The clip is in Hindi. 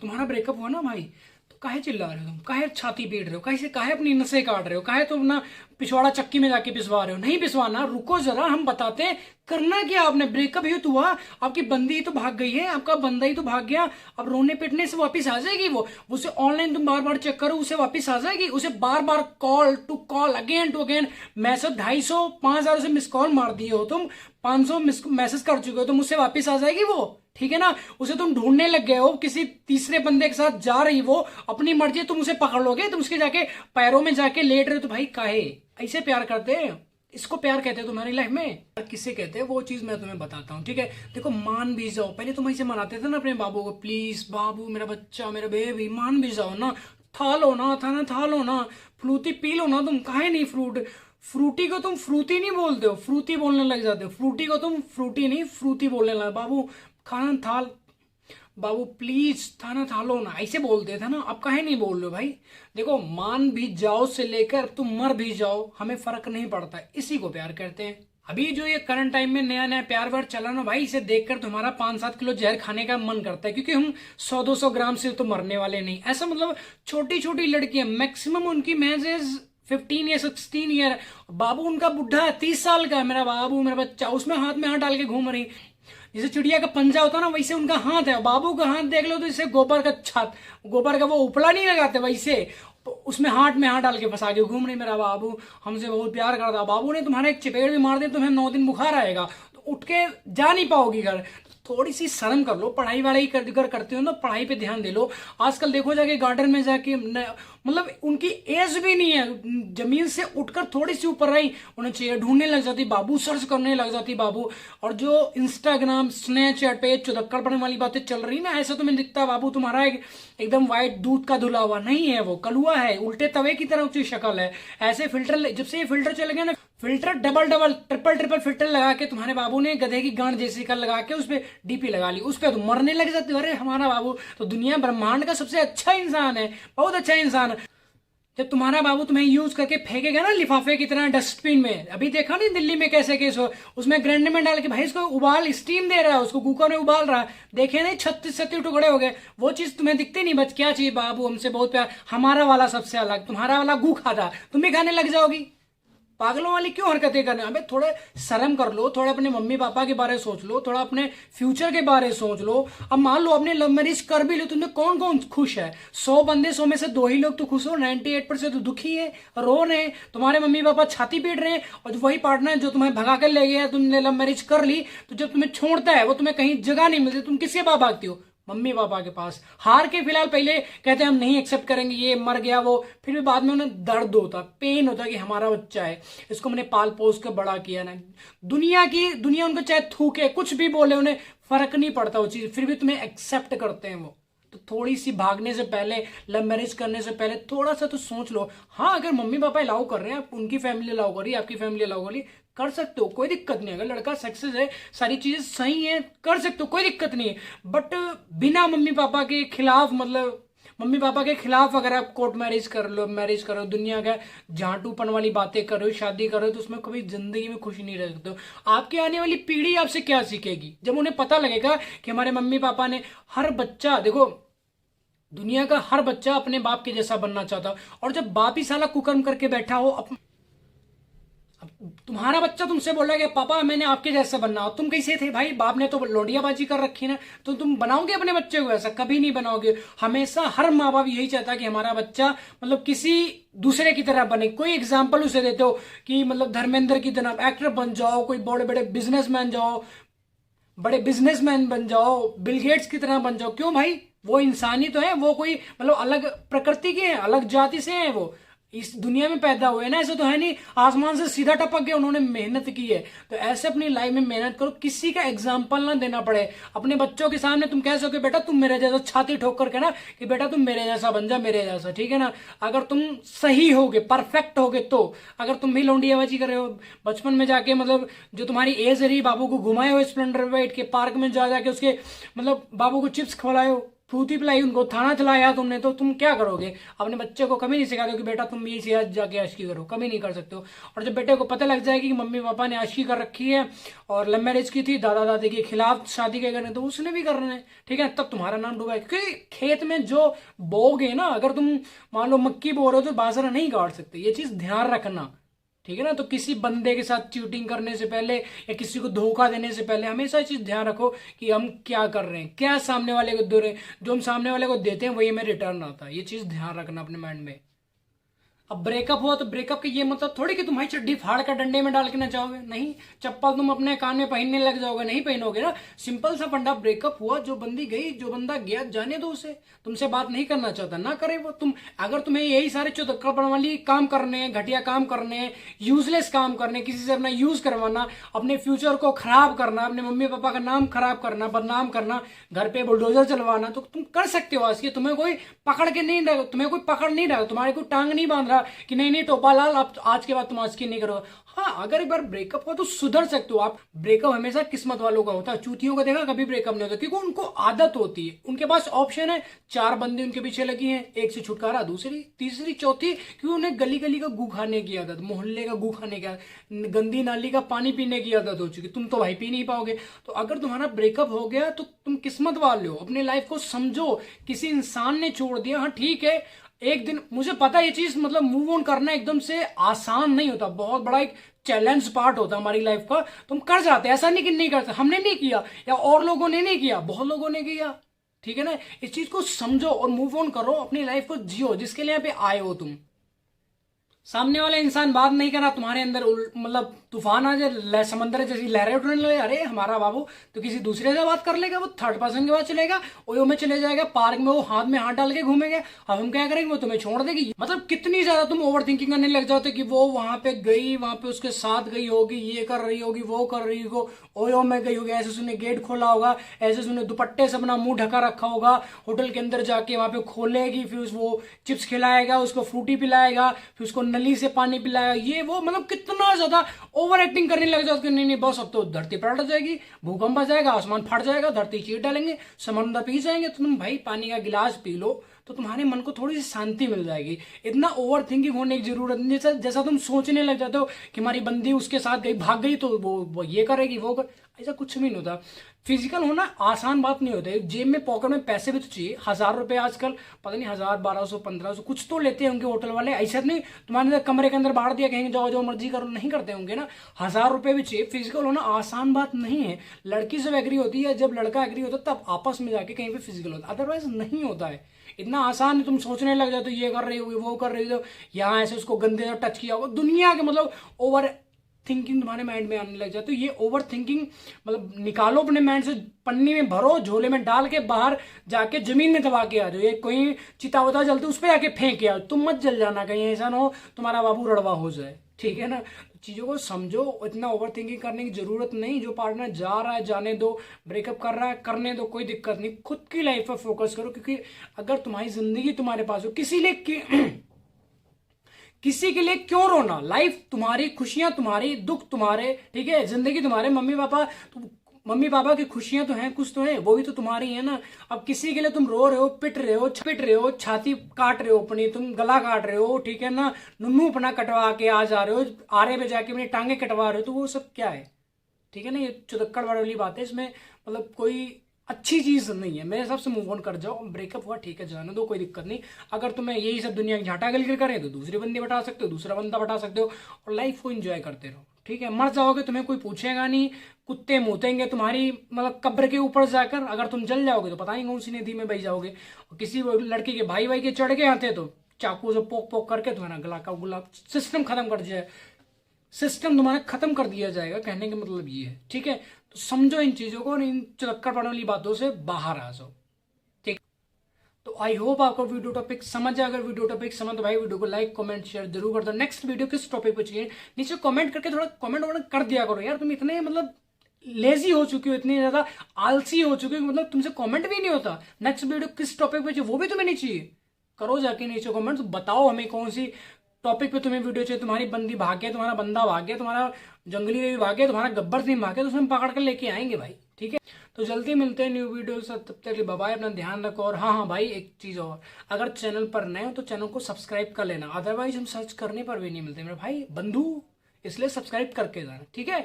तुम्हारा ब्रेकअप हुआ ना भाई, तो काहे चिल्ला रहे हो तुम, काहे छाती पीट रहे हो, काहे अपनी नसें काट रहे हो, काहे तुम ना पिछवाड़ा चक्की में जाके पिसवा रहे हो। नहीं पिसवाना, रुको जरा, हम बताते हैं करना क्या। आपने ब्रेकअप ही तो हुआ, आपकी बंदी ही तो भाग गई है, आपका बंदा ही तो भाग गया। अब रोने पिटने से वापस आ जाएगी वो, उसे ऑनलाइन तुम बार बार चेक करो, उसे वापस आ जाएगी। उसे बार बार call to call, again to again message, 250 5,000 से मिस कॉल मार दिए हो तुम, 500 मैसेज कर चुके हो तुम, उससे वापस आ जाएगी वो, ठीक है ना। उसे तुम ढूंढने लग गए हो, किसी तीसरे बंदे के साथ जा रही वो, अपनी मर्जी, तुम उसे पकड़ लोगे, तुम उसके जाके पैरों में जाके लेट रहे हो। तो भाई काहे ऐसे प्यार करते हैं, इसको प्यार कहते हैं तुम्हारी लाइफ में? किससे कहते हैं वो चीज मैं तुम्हें बताता हूँ, ठीक है। देखो मान भी जाओ, पहले तुम ऐसे मनाते थे ना अपने बाबू को, प्लीज बाबू मेरा बच्चा मेरा बेबी, मान भी जाओ ना, था लो ना, था ना, था लो ना, फ्रूटी पी लो ना तुम, काहे नहीं फ्रूटी को तुम फ्रूटी नहीं बोलते हो, फ्रूटी बोलने लग जाते हो। फ्रूटी को तुम फ्रूटी नहीं फ्रूटी बोलने लगे। बाबू खाना था, बाबू प्लीज खाना था लो ना, ऐसे बोलते थे ना, अब काहे नहीं बोल रहे हो भाई। देखो मान भी जाओ से लेकर तुम मर भी जाओ, हमें फर्क नहीं पड़ता, इसी को प्यार करते हैं। अभी जो ये करंट टाइम में नया नया प्यार व्यार चला ना भाई, इसे देखकर तुम्हारा 5-7 किलो जहर खाने का मन करता है, क्योंकि हम 100-200 ग्राम से तो मरने वाले नहीं। ऐसा मतलब छोटी छोटी लड़कियां, मैक्सिमम उनकी मैज एज 15 या 16 ईयर, बाबू उनका बुढ़ा है 30 साल का है, मेरा बाबू मेरा बच्चा, उसमें हाथ में हाथ डाल के घूम रही। जैसे चिड़िया का पंजा होता है ना, वैसे उनका हाथ है। बाबू का हाथ देख लो तो इसे गोबर का छात, गोबर का वो उपला नहीं लगाते, वैसे उसमें हाथ में हाथ डाल के फंसा के घूम रही। मेरा बाबू हमसे बहुत प्यार करता, बाबू ने तुम्हारा एक चपेट भी मार दिया, तुम्हें 9 दिन बुखार आएगा, तो उठ के जा नहीं पाओगी घर। थोड़ी सी शर्म कर लो, पढ़ाई वढ़ाई करते हो ना, पढ़ाई पे ध्यान दे लो। आजकल देखो जाके गार्डन में जाके मतलब उनकी एज भी नहीं है, जमीन से उठकर थोड़ी सी ऊपर रही, उन्हें चाहिए, ढूंढने लग जाती बाबू, सर्च करने लग जाती बाबू। और जो इंस्टाग्राम स्नैपचैट पे चुदक्कड़पन वाली बातें चल रही ना, ऐसा तुम्हें दिखता बाबू तुम्हारा एकदम व्हाइट दूध का धुला हुआ, नहीं है वो, कलुआ है, उल्टे तवे की तरह उसकी शक्ल है। ऐसे फिल्टर, जब से ये फिल्टर चले गए ना, filter double double triple filter लगा के तुम्हारे बाबू ने गधे की गांड जैसी कर लगा के उस पर डीपी लगा ली, उस पर तो मरने लग जाते। अरे हमारा बाबू तो दुनिया ब्रह्मांड का सबसे अच्छा इंसान है, बहुत अच्छा इंसान। जब तुम्हारा बाबू तुम्हें यूज करके फेंकेगा ना लिफाफे की तरह डस्टबिन में, अभी देखा नहीं दिल्ली में कैसे केस हो, उसमें ग्राइंडर में डाल के भाई उसको उबाल, स्टीम दे रहा है, उसको कुकर में उबाल रहा है, देखे नहीं 36 टुकड़े हो गए। वो चीज तुम्हें दिखती नहीं, बच क्या चाहिए बाबू हमसे बहुत प्यार, हमारा वाला सबसे अलग, तुम्हारा वाला गू खाता, तुम भी खाने लग जाओगी। पागलों वाली क्यों हरकतें करने। अबे थोड़े शर्म कर लो, थोड़ा अपने मम्मी पापा के बारे में सोच लो, थोड़ा अपने फ्यूचर के बारे में सोच लो। अब मान लो अपने लव मैरिज कर भी लो, तुमने कौन कौन खुश है? 100 बंदे 100 में से 2 ही लोग तो खुश हो, 98% तो दुखी है, रो रहे हैं, तुम्हारे मम्मी पापा छाती पीट रहे हैं। और वही पार्टनर जो तुम्हें भगा कर ले गया, तुमने लव मैरिज कर ली, तो जब तुम्हें छोड़ता है वो, तुम्हें कहीं जगह नहीं मिलती, तुम किसके पास भागती हो? मम्मी पापा के पास। हार के फिलहाल पहले कहते हैं हम नहीं एक्सेप्ट करेंगे, ये मर गया वो, फिर भी बाद में उन्हें दर्द होता, पेन होता कि हमारा बच्चा है, इसको मैंने पाल पोस कर बड़ा किया ना। दुनिया उनको चाहे थूके कुछ भी बोले, उन्हें फर्क नहीं पड़ता वो चीज, फिर भी तुम्हें एक्सेप्ट करते हैं वो। तो थोड़ी सी भागने से पहले, लव मैरिज करने से पहले थोड़ा सा तो सोच लो। हाँ अगर मम्मी पापा अलाउ कर रहे हैं, आप उनकी फैमिली अलाउ कर रही है, आपकी फैमिली अलाउ कर रही, कर सकते हो, कोई दिक्कत नहीं। अगर लड़का सक्सेस है, सारी चीजें सही है, कर सकते हो, कोई दिक्कत नहीं है। बट बिना मम्मी पापा के खिलाफ, मतलब मम्मी पापा के खिलाफ अगर आप कोर्ट मैरिज करो, दुनिया का झांटूपन वाली बातें करो, शादी करो, तो उसमें कभी जिंदगी में खुशी नहीं रह सकते हो। आपकी आने वाली पीढ़ी आपसे क्या सीखेगी जब उन्हें पता लगेगा कि हमारे मम्मी पापा ने, हर बच्चा देखो, दुनिया का हर बच्चा अपने बाप के जैसा बनना चाहता, और जब बाप ही साला कुकर्म करके बैठा हो, अब तुम्हारा बच्चा तुमसे बोल रहा है कि पापा मैंने आपके जैसा बनना हो, तुम कैसे थे भाई? बाप ने तो लोडियाबाजी कर रखी ना, तो तुम बनाओगे अपने बच्चे को ऐसा? कभी नहीं बनाओगे। हमेशा हर माँ बाप यही चाहता है कि हमारा बच्चा मतलब किसी दूसरे की तरह बने। कोई एग्जाम्पल उसे देते हो कि मतलब धर्मेंद्र की तरह एक्टर बन जाओ, कोई बड़े बड़े बिजनेसमैन जाओ, बड़े बिजनेसमैन बन जाओ, बिल गेट्स की तरह बन जाओ। क्यों भाई? वो इंसानी तो है, वो कोई मतलब अलग प्रकृति के हैं, अलग जाति से हैं, वो इस दुनिया में पैदा हुए ना, ऐसा तो है नहीं आसमान से सीधा टपक गया, उन्होंने मेहनत की है। तो ऐसे अपनी लाइफ में मेहनत करो, किसी का एग्जाम्पल ना देना पड़े। अपने बच्चों के सामने तुम कह सको बेटा तुम मेरे जैसा, छाती ठोक करके ना कि बेटा तुम मेरे जैसा बन जा, मेरे जैसा, ठीक है ना। अगर तुम सही होगे, परफेक्ट होगे, तो अगर तुम भी लौंडियाबाजी कर रहे हो, बचपन में जाके मतलब जो तुम्हारी एज रही, बाबू को घुमाए हो स्प्लेंडर बैठ के पार्क में जा जाके उसके मतलब बाबू को चिप्स खिलाए हो, फ्रूटी पिलाई उनको, थाना चलाया तुमने, तो तुम क्या करोगे? अपने बच्चे को कभी नहीं सिखाते हो कि बेटा तुम ये सिया जाके आशिकी करो, कभी नहीं कर सकते हो। और जब बेटे को पता लग जाएगी कि मम्मी पापा ने आशिकी कर रखी है और लव मैरिज की थी, दादा दादी के खिलाफ शादी के करने, तो उसने भी करना है, ठीक है, तब तुम्हारा नाम डूबा है। क्योंकि खेत में जो बोगे ना, अगर तुम मान लो मक्की बो रहे हो तो बाजरा नहीं काट सकते, ये चीज ध्यान रखना, ठीक है ना। तो किसी बंदे के साथ चीटिंग करने से पहले या किसी को धोखा देने से पहले हमेशा चीज ध्यान रखो कि हम क्या कर रहे हैं, क्या सामने वाले को दे रहे हैं, जो हम सामने वाले को देते हैं वही हमें रिटर्न आता है। ये चीज ध्यान रखना अपने माइंड में। अब ब्रेकअप हुआ तो ब्रेकअप का ये मतलब थोड़ी कि तुम्हारी चड्डी फाड़ कर डंडे में डाल के नचाओगे, नहीं। चप्पल तुम अपने कान में पहनने लग जाओगे, नहीं पहनोगे ना। सिंपल सा फंडा, ब्रेकअप हुआ, जो बंदी गई, जो बंदा गया, जाने दो उसे। तुमसे बात नहीं करना चाहता, ना करे वो। तुम अगर तुम्हें यही सारे चौधक्कड़ वाली काम करने हैं, घटिया काम करने हैं, यूजलेस काम करने, किसी से अपना यूज करवाना, अपने फ्यूचर को खराब करना, अपने मम्मी पापा का नाम खराब करना, बदनाम करना, घर पे बुलडोजर चलवाना, तो तुम कर सकते हो। आज की तुम्हें कोई पकड़ के नहीं रहा, तुम्हें कोई पकड़ नहीं रहा, तुम्हारे कोई टांग नहीं बांध रहा कि नहीं नहीं टोपा लाल आप आज के बाद तुम आज की नहीं करो। हाँ, अगर एक बार ब्रेकअप हो तो सुधर सकते हो आप। ब्रेकअप हमेशा किस्मत वालों का होता है, चूतियों का देखा कभी ब्रेकअप नहीं होता, क्योंकि उनको आदत होती है, उनके पास ऑप्शन है, 4 बंदे उनके पीछे लगी हैं, एक से छुटकारा, दूसरी, तीसरी, चौथी, क्योंकि उन्हें गली गली का गू खाने की आदत, मोहल्ले का गू खाने की आदत, गंदी नाली का पानी पीने की आदत हो चुकी। तुम तो भाई पी नहीं पाओगे। तो अगर तुम्हारा ब्रेकअप हो गया तो तुम किस्मत वाले हो, अपने लाइफ को समझो। किसी इंसान ने छोड़ दिया, हाँ ठीक है, एक दिन, मुझे पता है ये चीज मतलब मूव ऑन करना एकदम से आसान नहीं होता, बहुत बड़ा एक चैलेंज पार्ट होता है हमारी लाइफ का। तुम कर जाते, ऐसा नहीं कि नहीं करते, हमने नहीं किया या और लोगों ने नहीं किया, बहुत लोगों ने किया, ठीक है ना। इस चीज को समझो और मूव ऑन करो, अपनी लाइफ को जियो जिसके लिए यहाँ पे आए हो तुम। सामने वाला इंसान बात नहीं कर रहा, तुम्हारे अंदर मतलब तूफान आ जाए, समंदर जैसी लहरें उठने लगे, अरे हमारा बाबू तो किसी दूसरे से बात कर लेगा, वो थर्ड पर्सन के बाद चलेगा, ओयो में चले जाएगा, पार्क में वो हाथ में हाथ डाल के घूमेंगे, अब हम क्या करेंगे, वो तुम्हें छोड़ देगी। मतलब कितनी ज्यादा तुम ओवर थिंकिंग करने लग जाते कि वो वहां पे गई, वहां पे उसके साथ गई होगी, ये कर रही होगी, वो कर रही होगी, ओयो में गई होगी, ऐसे उसने गेट खोला होगा, ऐसे उसने दुपट्टे से अपना मुंह ढका रखा होगा, होटल के अंदर जाके वहां पे खोलेगी, फिर वो चिप्स खिलाएगा, उसको फ्रूटी पिलाएगा, फिर उसको नली से पानी पिलाएगा, ये वो, मतलब कितना ज्यादा ओवर एक्टिंग करने लग जाते कि नहीं नहीं बस अब तो धरती पलट जाएगी, भूकंप आ जाएगा, आसमान फट जाएगा, धरती चीर डालेंगे, समंदर पी जाएंगे। तो तुम भाई पानी का गिलास पी लो तो तुम्हारे मन को थोड़ी सी शांति मिल जाएगी। इतना ओवर थिंकिंग होने की जरूरत नहीं। जैसा तुम सोचने लग जाते हो कि हमारी बंदी उसके साथ गई, भाग गई, तो वो ये करेगी, वो कर, ऐसा कुछ भी नहीं होता। फिजिकल होना आसान बात नहीं होती। जेब में पॉकेट में पैसे भी तो चाहिए। 1000 रुपए आजकल पता नहीं 1000, 1200, 1500 कुछ तो लेते होंगे होटल वाले, ऐसा नहीं तुम्हारे कमरे के अंदर बांट दिया कहेंगे जाओ जो मर्जी करो, नहीं करते होंगे ना। 1000 रुपए भी चाहिए। फिजिकल होना आसान बात नहीं है। लड़की से एग्री होती है, जब लड़का एग्री होता है तब आपस में जाके कहीं पे फिजिकल होता है, अदरवाइज नहीं होता है। इतना आसान है, तुम सोचने लग जाते हो ये कर रही होगी, वो कर रही हो, यहाँ ऐसे उसको गंदे टच किया होगा, दुनिया के मतलब ओवर थिंकिंग तुम्हारे माइंड में आने लग जाए। तो ये ओवर थिंकिंग मतलब निकालो अपने माइंड से, पन्नी में भरो, झोले में डाल के बाहर जाके जमीन में दबा के आ जाओ। ये कोई चिता वता जलते उस पर जाके फेंक के आओ, तुम मत जल जाना, कहीं ऐसा ना हो तुम्हारा बाबू रड़वा हो जाए, ठीक है ना। चीज़ों को समझो, इतना ओवर थिंकिंग करने की जरूरत नहीं। जो पार्टनर जा रहा है जाने दो, ब्रेकअप कर रहा है करने दो, कोई दिक्कत नहीं। खुद की लाइफ पर फोकस करो, क्योंकि अगर तुम्हारी जिंदगी तुम्हारे पास हो, किसी के लिए क्यों रोना। लाइफ तुम्हारी, खुशियां तुम्हारी, दुख तुम्हारे, ठीक है, जिंदगी तुम्हारे। मम्मी पापा की खुशियां तो हैं, कुछ तो है, वो भी तो तुम्हारी है ना। अब किसी के लिए तुम रो रहे हो, पिट रहे हो, छाती काट रहे हो अपनी, तुम गला काट रहे हो, ठीक है ना, नुन्नू अपना कटवा के आ जा रहे हो, आरे पे जाके अपनी टांगे कटवा रहे हो, तो वो सब क्या है, ठीक है ना। ये चुदक्कड़ वाली बात है, इसमें मतलब कोई अच्छी चीज नहीं है। मेरे हिसाब से मूव ऑन कर जाओ। ब्रेकअप हुआ ठीक है, जाने दो, कोई दिक्कत नहीं। अगर तुम्हें यही सब दुनिया की झाटा गल करें तो दूसरी बंदी बता सकते हो, दूसरा बंदा बता सकते हो, और लाइफ को एंजॉय करते रहो, ठीक है। मर जाओगे तुम्हें कोई पूछेगा नहीं, कुत्ते मूतेंगे तुम्हारी मतलब कब्र के ऊपर जाकर। अगर तुम जल जाओगे तो पता नहीं कौन सी नदी में बह जाओगे। और किसी लड़की के भाई के चढ़ गए आते तो चाकू से पोक पोक करके तुम्हारा गला का गुलाब सिस्टम खत्म कर दिया, सिस्टम तुम्हारा खत्म कर दिया जाएगा। कहने का मतलब ये है, ठीक है। तो समझो इन चीजों को और इन चक्कर पड़ने वाली बातों से बाहर आ जाओ, ठीक। तो आई होप आपको वीडियो टॉपिक समझ आए। अगर वीडियो टॉपिक समझ तो भाई वीडियो को लाइक कमेंट शेयर जरूर कर दो। नेक्स्ट वीडियो किस टॉपिक पे चाहिए नीचे कमेंट करके थोड़ा कमेंट कर दिया करो यार। तुम इतने मतलब लेजी हो चुकी हो, इतनी ज्यादा आलसी हो चुकी हो, मतलब तुमसे कमेंट भी नहीं होता नेक्स्ट वीडियो किस टॉपिक पे चाहिए, वो भी तुम्हें नहीं चाहिए। करो जाके नीचे कमेंट, बताओ हमें कौन सी टॉपिक पे तुम्हें वीडियो चाहिए। तुम्हारी बंदी भाग गया, तुम्हारा बंदा भाग गया, तुम्हारा जंगली रवि भाग गया, तुम्हारा गब्बर सिंह भाग गया, तो उसमें पकड़ कर लेके आएंगे भाई, ठीक है। तो जल्दी मिलते हैं न्यू वीडियो से, तब तक के लिए बाय बाय, अपना ध्यान रखो। और हाँ हाँ भाई, एक चीज़ और, अगर चैनल पर नए हो तो चैनल को सब्सक्राइब कर लेना, अदरवाइज हम सर्च करने पर भी नहीं मिलते मेरे भाई बंधु, इसलिए सब्सक्राइब करके जाना, ठीक है।